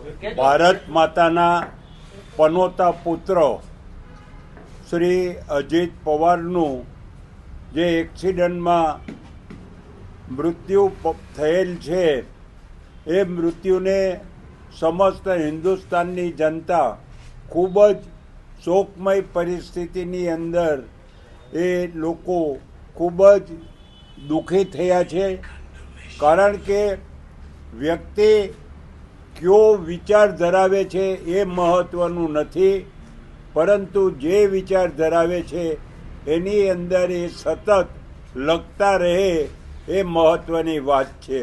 ભારત માતાના પનોતા પુત્ર શ્રી અજીત પવારનું જે એક્સિડન્ટમાં મૃત્યુ થયેલ છે એ મૃત્યુને સમસ્ત હિન્દુસ્તાનની જનતા ખૂબ જ શોકમય પરિસ્થિતિની અંદર એ લોકો ખૂબ જ દુઃખી થયા છે। કારણ કે વ્યક્તિ કયો વિચાર ધરાવે છે એ મહત્ત્વનું નથી, પરંતુ જે વિચાર ધરાવે છે એની અંદર એ સતત લખતા રહે એ મહત્ત્વની વાત છે।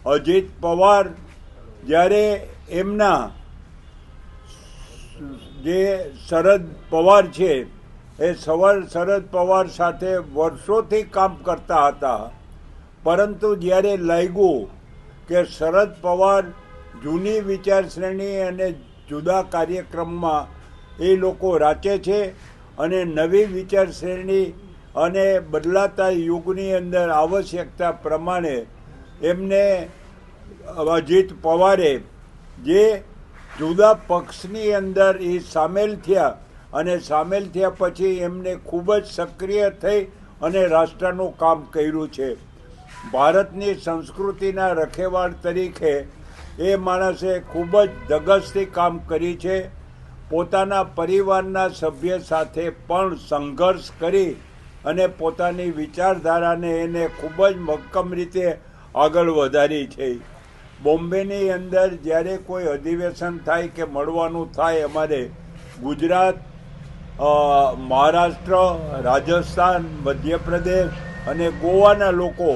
અજીત પવાર જ્યારે એમના જે શરદ પવાર છે એ શરદ પવાર સાથે વર્ષોથી કામ કરતા હતા, પરંતુ જ્યારે લાગ્યું કે શરદ પવાર જૂની વિચારશ્રેણી અને જુદા કાર્યક્રમમાં એ લોકો રાચે છે અને નવી વિચારશ્રેણી અને બદલાતા યુગની અંદર આવશ્યકતા પ્રમાણે એમને અજીત પવારે જે જુદા પક્ષની અંદર એ સામેલ થયા અને સામેલ થયા પછી એમને ખૂબ જ સક્રિય થઈ અને રાષ્ટ્રનું કામ કર્યું છે। ભારતની સંસ્કૃતિના રખેવાળ તરીકે એ માણસે ખૂબ જ ધગશથી કામ કરી છે। પોતાના પરિવારના સભ્ય સાથે પણ સંઘર્ષ કરી અને પોતાની વિચારધારાને એને ખૂબ જ મક્કમ રીતે આગળ વધારી છે। બોમ્બેની અંદર જ્યારે કોઈ અધિવેશન થાય કે મળવાનું થાય, અમારે ગુજરાત, મહારાષ્ટ્ર, રાજસ્થાન, મધ્યપ્રદેશ અને ગોવાના લોકો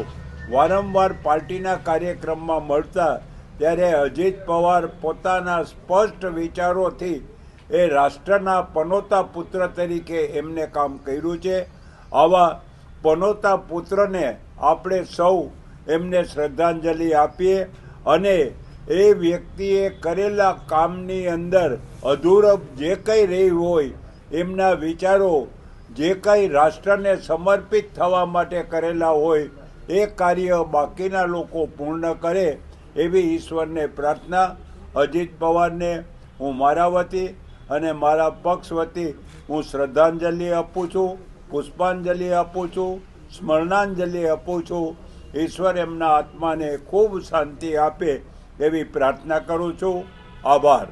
વારંવાર પાર્ટીના કાર્યક્રમમાં મળતા, ત્યારે અજીત પવાર પોતાના સ્પષ્ટ વિચારોથી એ રાષ્ટ્રના પનોતા પુત્ર તરીકે એમને કામ કર્યું છે। આવા પનોતા પુત્રને આપણે સૌ એમને શ્રદ્ધાંજલિ આપીએ અને એ વ્યક્તિએ કરેલા કામની અંદર અધૂરપ જે કંઈ રહ્યું હોય, એમના વિચારો જે કંઈ રાષ્ટ્રને સમર્પિત થવા માટે કરેલા હોય એ કાર્ય બાકીના લોકો પૂર્ણ કરે એવી ઈશ્વરને પ્રાર્થના। અજીત પવારને હું મારા વતી અને મારા પક્ષ વતી હું શ્રદ્ધાંજલિ આપું છું, પુષ્પાંજલિ આપું છું, સ્મરણાંજલિ આપું છું। ઈશ્વર એમના આત્માને ખૂબ શાંતિ આપે એવી પ્રાર્થના કરું છું। આભાર।